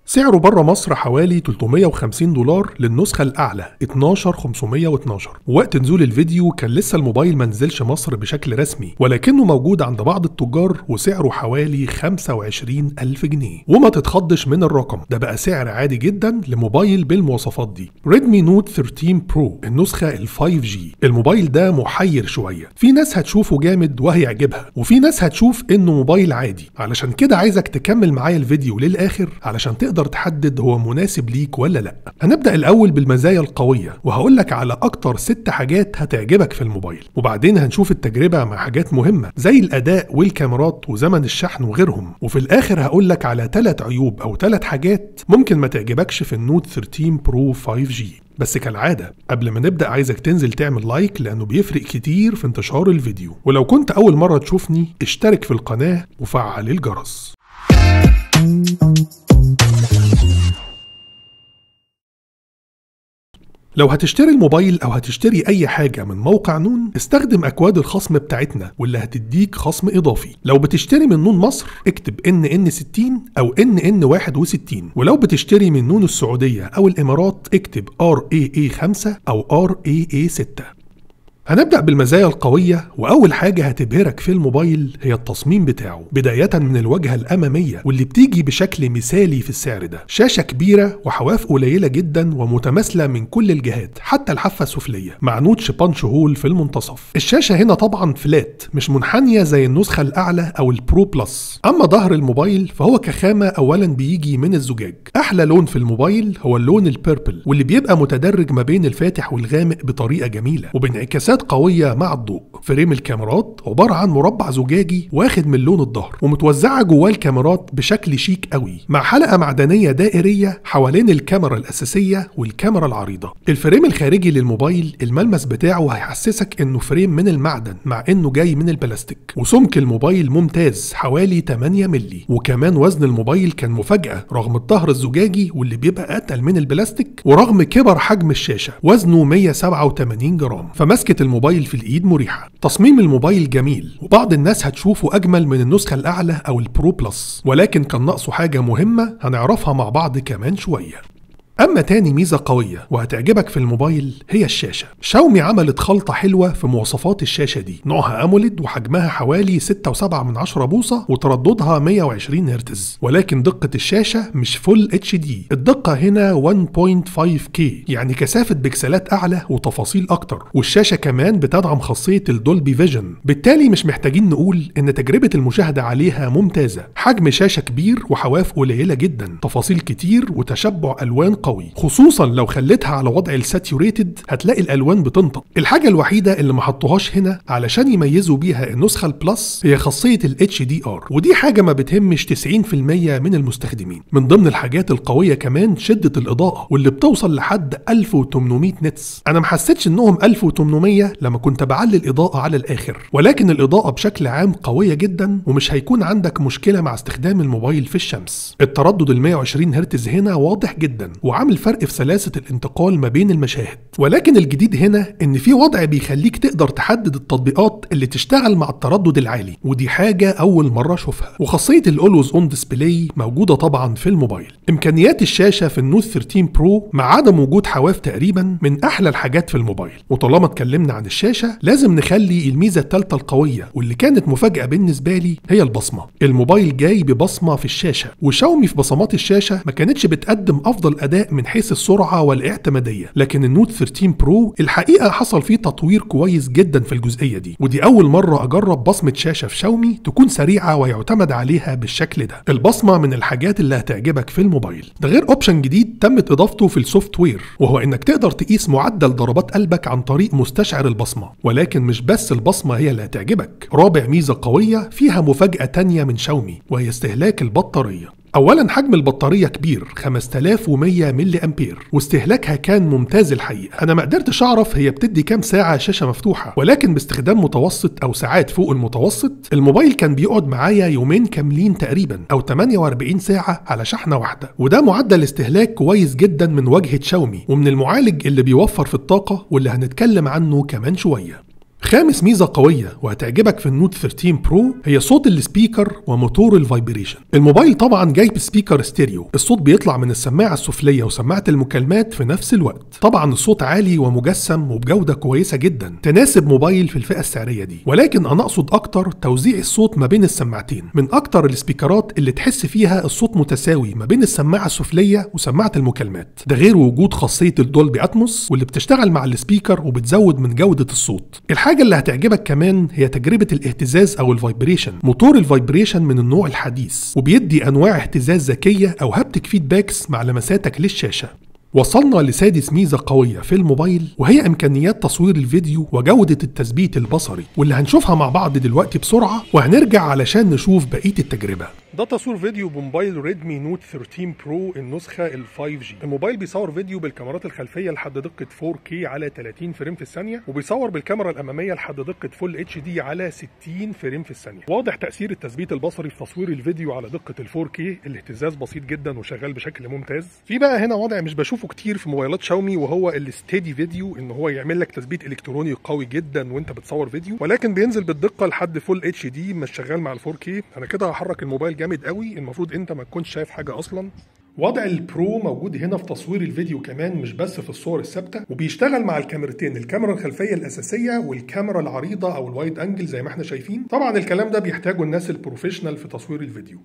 سعره بره مصر حوالي $350 للنسخة الأعلى 12512. ووقت نزول الفيديو كان لسه الموبايل ما نزلش مصر بشكل رسمي، ولكنه موجود عند بعض التجار وسعره حوالي 25,000 جنيه. وما تتخضش من الرقم ده، بقى سعر عادي جدا لموبايل بالمواصفات دي. ريدمي نوت 13 برو النسخة ال 5G. الموبايل ده محير شوية، في ناس هتشوفه جامد وهيعجبها، وفي ناس هتشوف انه موبايل عادي. علشان كده عايزك تكمل معايا الفيديو للآخر علشان تقدر تحدد هو مناسب ليك ولا لا. هنبدأ الأول بالمزايا القوية، وهقولك على أكتر 6 حاجات هتعجبك في الموبايل، وبعدين هنشوف التجربة مع حاجات مهمة زي الأداء والكاميرات وزمن الشحن وغيرهم، وفي الآخر هقولك على 3 عيوب أو 3 حاجات ممكن ما تعجبكش في النوت 13 برو 5G. بس كالعادة قبل ما نبدأ عايزك تنزل تعمل لايك لأنه بيفرق كتير في انتشار الفيديو، ولو كنت أول مرة تشوفني اشترك في القناة وفعل الجرس. لو هتشتري الموبايل او هتشتري اي حاجة من موقع نون، استخدم اكواد الخصم بتاعتنا واللي هتديك خصم اضافي. لو بتشتري من نون مصر اكتب NN60 او NN61، ولو بتشتري من نون السعودية او الامارات اكتب RAA5 او RAA6. هنبدأ بالمزايا القوية، وأول حاجة هتبهرك في الموبايل هي التصميم بتاعه، بداية من الواجهة الأمامية واللي بتيجي بشكل مثالي في السعر ده. شاشة كبيرة وحواف قليلة جدا ومتماثلة من كل الجهات حتى الحافة السفلية، مع نوتش بانش هول في المنتصف. الشاشة هنا طبعا فلات مش منحنية زي النسخة الأعلى أو البرو بلس. أما ظهر الموبايل فهو كخامة أولا بيجي من الزجاج. أحلى لون في الموبايل هو اللون البيربل، واللي بيبقى متدرج ما بين الفاتح والغامق بطريقة جميلة وبانعكاسات قوية مع الضوء. فريم الكاميرات عبارة عن مربع زجاجي واخد من لون الظهر ومتوزعة جواه الكاميرات بشكل شيك قوي، مع حلقة معدنية دائرية حوالين الكاميرا الأساسية والكاميرا العريضة. الفريم الخارجي للموبايل الملمس بتاعه هيحسسك انه فريم من المعدن مع انه جاي من البلاستيك، وسمك الموبايل ممتاز حوالي 8 مللي. وكمان وزن الموبايل كان مفاجأة رغم الظهر الزجاجي واللي بيبقى أتقل من البلاستيك، ورغم كبر حجم الشاشة وزنه 187 جرام، فمسكة الموبايل في الايد مريحة. تصميم الموبايل جميل، وبعض الناس هتشوفه اجمل من النسخة الاعلى او البرو بلس، ولكن كان ناقصه حاجة مهمة هنعرفها مع بعض كمان شوية. أما تاني ميزة قوية وهتعجبك في الموبايل هي الشاشة. شاومي عملت خلطة حلوة في مواصفات الشاشة دي، نوعها أموليد وحجمها حوالي 6.7 بوصة وترددها 120 هرتز، ولكن دقة الشاشة مش فول HD. الدقة هنا 1.5K، يعني كثافة بكسلات أعلى وتفاصيل أكتر، والشاشة كمان بتدعم خاصية الدولبي فيجن، بالتالي مش محتاجين نقول إن تجربة المشاهدة عليها ممتازة. حجم شاشة كبير وحواف قليلة جدا، تفاصيل كتير وتشبع ألوان قوي، خصوصا لو خليتها على وضع الساتيوريتد هتلاقي الالوان بتنطق. الحاجه الوحيده اللي ما حطوهاش هنا علشان يميزوا بيها النسخه البلس هي خاصيه HDR، ودي حاجه ما بتهمش 90% من المستخدمين. من ضمن الحاجات القويه كمان شده الاضاءه واللي بتوصل لحد 1800 نتس. انا ما حسيتش انهم 1800 لما كنت بعلي الاضاءه على الاخر، ولكن الاضاءه بشكل عام قويه جدا ومش هيكون عندك مشكله مع استخدام الموبايل في الشمس. التردد ال 120 هرتز هنا واضح جدا وعامل فرق في سلاسة الانتقال ما بين المشاهد، ولكن الجديد هنا ان في وضع بيخليك تقدر تحدد التطبيقات اللي تشتغل مع التردد العالي، ودي حاجة اول مرة اشوفها. وخاصية الاولويز اون ديسبلاي موجودة طبعا في الموبايل. امكانيات الشاشة في النوت 13 برو مع عدم وجود حواف تقريبا من احلى الحاجات في الموبايل. وطالما اتكلمنا عن الشاشة لازم نخلي الميزة الثالثة القوية واللي كانت مفاجأة بالنسبة لي هي البصمة. الموبايل جاي ببصمة في الشاشة، وشاومي في بصمات الشاشة ما كانتش بتقدم افضل اداء من حيث السرعة والاعتمادية، لكن النوت 13 برو الحقيقة حصل فيه تطوير كويس جدا في الجزئية دي، ودي أول مرة أجرب بصمة شاشة في شاومي تكون سريعة ويعتمد عليها بالشكل ده. البصمة من الحاجات اللي هتعجبك في الموبايل. ده غير اوبشن جديد تمت إضافته في السوفت وير، وهو إنك تقدر تقيس معدل ضربات قلبك عن طريق مستشعر البصمة. ولكن مش بس البصمة هي اللي هتعجبك، رابع ميزة قوية فيها مفاجأة تانية من شاومي وهي استهلاك البطارية. اولا حجم البطاريه كبير 5100 ملي امبير، واستهلاكها كان ممتاز الحقيقه. انا ما قدرتش اعرف هي بتدي كام ساعه شاشه مفتوحه، ولكن باستخدام متوسط او ساعات فوق المتوسط الموبايل كان بيقعد معايا يومين كاملين تقريبا او 48 ساعه على شحنه واحده، وده معدل استهلاك كويس جدا من واجهه شاومي ومن المعالج اللي بيوفر في الطاقه واللي هنتكلم عنه كمان شويه. خامس ميزة قوية وهتعجبك في النوت 13 برو هي صوت السبيكر وموتور الفايبريشن. الموبايل طبعا جايب سبيكر ستيريو، الصوت بيطلع من السماعة السفلية وسماعة المكالمات في نفس الوقت. طبعا الصوت عالي ومجسم وبجودة كويسة جدا تناسب موبايل في الفئة السعرية دي، ولكن انا اقصد اكتر توزيع الصوت ما بين السماعتين. من اكتر السبيكرات اللي تحس فيها الصوت متساوي ما بين السماعة السفلية وسماعة المكالمات، ده غير وجود خاصية الدولبي اتموس واللي بتشتغل مع السبيكر وبتزود من جودة الصوت. الحاجة اللي هتعجبك كمان هي تجربة الاهتزاز او الفايبريشن. موتور الفايبريشن من النوع الحديث وبيدي انواع اهتزاز ذكية او هابتك فيدباكس مع لمساتك للشاشة. وصلنا لسادس ميزة قوية في الموبايل وهي إمكانيات تصوير الفيديو وجودة التثبيت البصري، واللي هنشوفها مع بعض دلوقتي بسرعة وهنرجع علشان نشوف بقية التجربة. ده تصوير فيديو بموبايل ريدمي نوت 13 برو النسخة ال 5G. الموبايل بيصور فيديو بالكاميرات الخلفية لحد دقة 4K على 30 فريم في الثانية، وبيصور بالكاميرا الأمامية لحد دقة فول HD على 60 فريم في الثانية. واضح تأثير التثبيت البصري في تصوير الفيديو على دقة ال 4K، الاهتزاز بسيط جدا وشغال بشكل ممتاز. في بقى هنا وضع مش بشوفه كتير في موبايلات شاومي وهو الستيدي فيديو، ان هو يعمل لك تثبيت الكتروني قوي جدا وانت بتصور فيديو، ولكن بينزل بالدقه لحد فول HD مش شغال مع ال 4K. انا كده هحرك الموبايل جامد قوي، المفروض انت ما تكونش شايف حاجه اصلا. وضع البرو موجود هنا في تصوير الفيديو كمان مش بس في الصور الثابته، وبيشتغل مع الكاميرتين، الكاميرا الخلفيه الاساسيه والكاميرا العريضه او الوايد انجل زي ما احنا شايفين. طبعا الكلام ده بيحتاجه الناس البروفيشنال في تصوير الفيديو.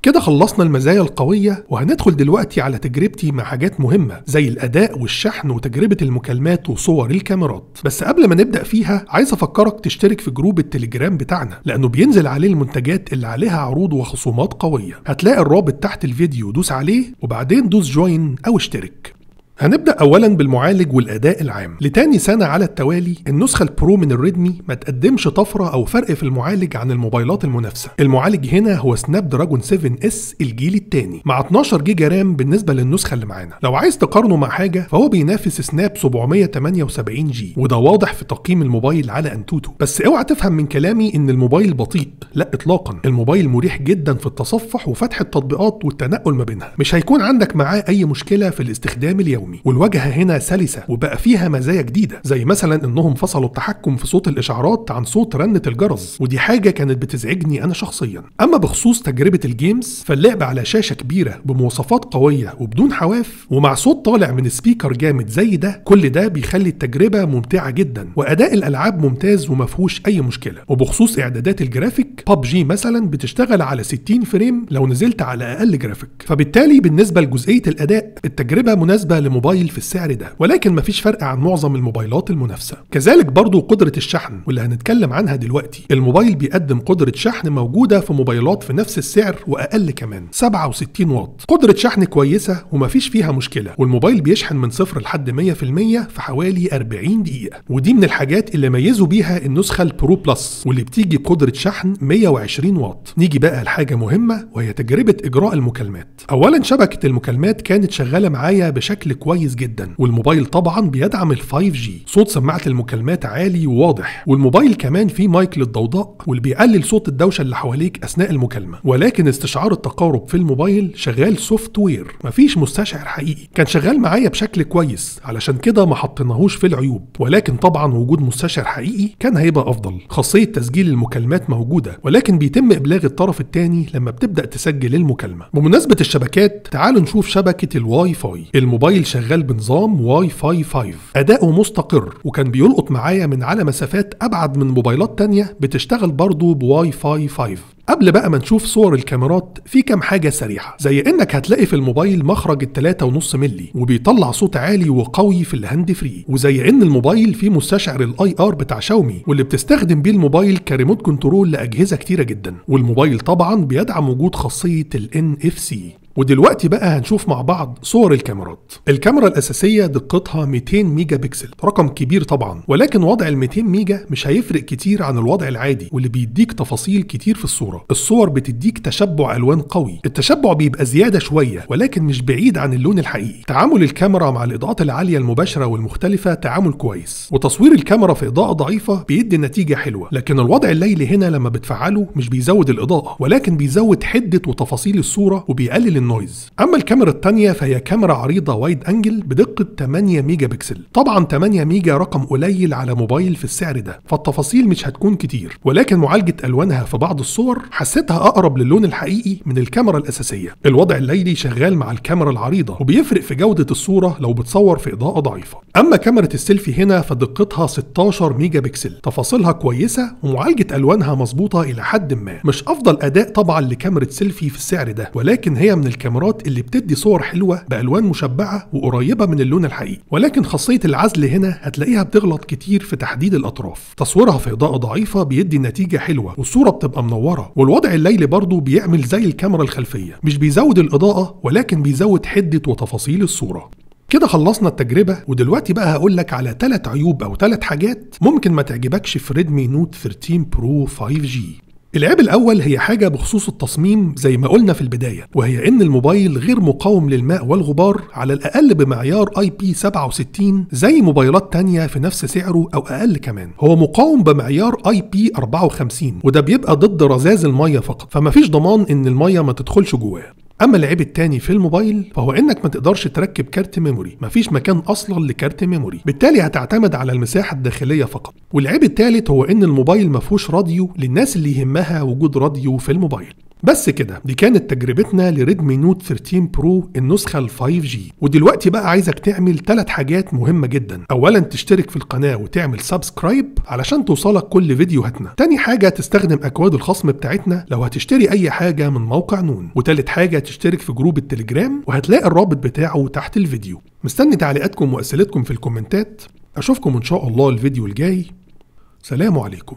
كده خلصنا المزايا القوية وهندخل دلوقتي على تجربتي مع حاجات مهمة زي الأداء والشحن وتجربة المكالمات وصور الكاميرات. بس قبل ما نبدأ فيها عايز أفكرك تشترك في جروب التليجرام بتاعنا، لأنه بينزل عليه المنتجات اللي عليها عروض وخصومات قوية. هتلاقي الرابط تحت الفيديو، دوس عليه وبعدين دوس جوين أو اشترك. هنبدأ أولا بالمعالج والأداء العام. لتاني سنة على التوالي النسخة البرو من الريدمي ما تقدمش طفرة أو فرق في المعالج عن الموبايلات المنافسة. المعالج هنا هو سناب دراجون 7S الجيل الثاني مع 12 جيجا رام بالنسبة للنسخة اللي معانا. لو عايز تقارنه مع حاجة فهو بينافس سناب 778 جي، وده واضح في تقييم الموبايل على أنتوتو. بس اوعى تفهم من كلامي إن الموبايل بطيء، لا إطلاقا، الموبايل مريح جدا في التصفح وفتح التطبيقات والتنقل ما بينها. مش هيكون عندك معاه أي مشكلة في الاستخدام اليومي، والواجهة هنا سلسة وبقى فيها مزايا جديدة زي مثلا انهم فصلوا التحكم في صوت الاشعارات عن صوت رنة الجرس، ودي حاجة كانت بتزعجني انا شخصيا. اما بخصوص تجربة الجيمز فاللعب على شاشة كبيرة بمواصفات قوية وبدون حواف ومع صوت طالع من سبيكر جامد زي ده، كل ده بيخلي التجربة ممتعة جدا، واداء الالعاب ممتاز ومفهوش اي مشكلة. وبخصوص اعدادات الجرافيك PUBG مثلا بتشتغل على 60 فريم لو نزلت على اقل جرافيك، فبالتالي بالنسبة لجزئية الاداء التجربة مناسبة لموبايل في السعر ده، ولكن مفيش فرق عن معظم الموبايلات المنافسة. كذلك برضو قدرة الشحن واللي هنتكلم عنها دلوقتي. الموبايل بيقدم قدرة شحن موجودة في موبايلات في نفس السعر واقل كمان، 67 واط. قدرة شحن كويسة ومفيش فيها مشكلة، والموبايل بيشحن من 0 لحد 100% في حوالي 40 دقيقة، ودي من الحاجات اللي ميزوا بيها النسخة البرو بلس واللي بتيجي بقدرة شحن 120 واط. نيجي بقى لحاجة مهمة وهي تجربة إجراء المكالمات. أولا شبكة المكالمات كانت شغالة معايا بشكل كويس جدا، والموبايل طبعا بيدعم ال 5G. صوت سماعة المكالمات عالي وواضح، والموبايل كمان فيه مايك للضوضاء واللي بيقلل صوت الدوشة اللي حواليك أثناء المكالمة. ولكن استشعار التقارب في الموبايل شغال سوفت وير، مفيش مستشعر حقيقي. كان شغال معايا بشكل كويس، علشان كده ما حطيناهوش في العيوب، ولكن طبعا وجود مستشعر حقيقي كان هيبقى أفضل. خاصية تسجيل المكالمات موجودة، ولكن بيتم إبلاغ الطرف الثاني لما بتبدأ تسجل المكالمة. بمناسبة الشبكات تعالوا نشوف شبكة الواي فاي. الموبايل شغال بنظام واي فاي 5، أداؤه مستقر وكان بيلقط معايا من على مسافات أبعد من موبايلات تانية بتشتغل برضو بواي فاي 5. قبل بقى ما نشوف صور الكاميرات في كام حاجة سريعة، زي انك هتلاقي في الموبايل مخرج 3.5 ملي وبيطلع صوت عالي وقوي في الهاند فري، وزي ان الموبايل فيه مستشعر الاي ار بتاع شاومي واللي بتستخدم بيه الموبايل كريموت كنترول لأجهزة كتيرة جدا، والموبايل طبعا بيدعم وجود خاصية ال NFC. ودلوقتي بقى هنشوف مع بعض صور الكاميرات. الكاميرا الأساسية دقتها 200 ميجا بكسل، رقم كبير طبعا، ولكن وضع ال 200 ميجا مش هيفرق كتير عن الوضع العادي واللي بيديك تفاصيل كتير في الصورة. الصور بتديك تشبع ألوان قوي، التشبع بيبقى زيادة شوية ولكن مش بعيد عن اللون الحقيقي. تعامل الكاميرا مع الإضاءات العالية المباشرة والمختلفة تعامل كويس، وتصوير الكاميرا في إضاءة ضعيفة بيدي نتيجة حلوة. لكن الوضع الليلي هنا لما بتفعله مش بيزود الإضاءة، ولكن بيزود حدة وتفاصيل الصورة وبيقلل للنويز. اما الكاميرا الثانيه فهي كاميرا عريضه وايد انجل بدقه 8 ميجا بكسل. طبعا 8 ميجا رقم قليل على موبايل في السعر ده، فالتفاصيل مش هتكون كتير، ولكن معالجه الوانها في بعض الصور حسيتها اقرب للون الحقيقي من الكاميرا الاساسيه. الوضع الليلي شغال مع الكاميرا العريضه وبيفرق في جوده الصوره لو بتصور في اضاءه ضعيفه. اما كاميرا السيلفي هنا فدقتها 16 ميجا بكسل، تفاصيلها كويسه ومعالجه الوانها مظبوطه الى حد ما. مش افضل اداء طبعا لكاميرا سيلفي في السعر ده، ولكن هي من الكاميرات اللي بتدي صور حلوه بالوان مشبعه وقريبه من اللون الحقيقي. ولكن خاصيه العزل هنا هتلاقيها بتغلط كتير في تحديد الاطراف. تصويرها في اضاءه ضعيفه بيدي نتيجه حلوه والصوره بتبقى منوره. والوضع الليلي برضو بيعمل زي الكاميرا الخلفيه، مش بيزود الاضاءه ولكن بيزود حده وتفاصيل الصوره. كده خلصنا التجربة، ودلوقتي بقى هقولك على 3 عيوب أو 3 حاجات ممكن ما تعجبكش في ريدمي نوت 13 برو 5G. العيب الأول هي حاجة بخصوص التصميم زي ما قلنا في البداية، وهي إن الموبايل غير مقاوم للماء والغبار على الأقل بمعيار IP67 زي موبايلات تانية في نفس سعره أو أقل كمان. هو مقاوم بمعيار IP54 وده بيبقى ضد رذاذ المية فقط، فمفيش ضمان إن المية ما تدخلش جواه. اما العيب التاني في الموبايل فهو انك ما تقدرش تركب كارت ميموري، مفيش مكان اصلا لكارت ميموري، بالتالي هتعتمد على المساحه الداخليه فقط. والعيب التالت هو ان الموبايل ما فيهوش راديو للناس اللي يهمها وجود راديو في الموبايل. بس كده، دي كانت تجربتنا لريدمي نوت 13 برو النسخة ال 5G. ودلوقتي بقى عايزك تعمل 3 حاجات مهمة جدا. اولا تشترك في القناة وتعمل سبسكرايب علشان توصلك كل فيديوهاتنا. تاني حاجة تستخدم اكواد الخصم بتاعتنا لو هتشتري اي حاجة من موقع نون. وتالت حاجة تشترك في جروب التليجرام وهتلاقي الرابط بتاعه تحت الفيديو. مستني تعليقاتكم واسئلتكم في الكومنتات. اشوفكم ان شاء الله الفيديو الجاي. سلام عليكم.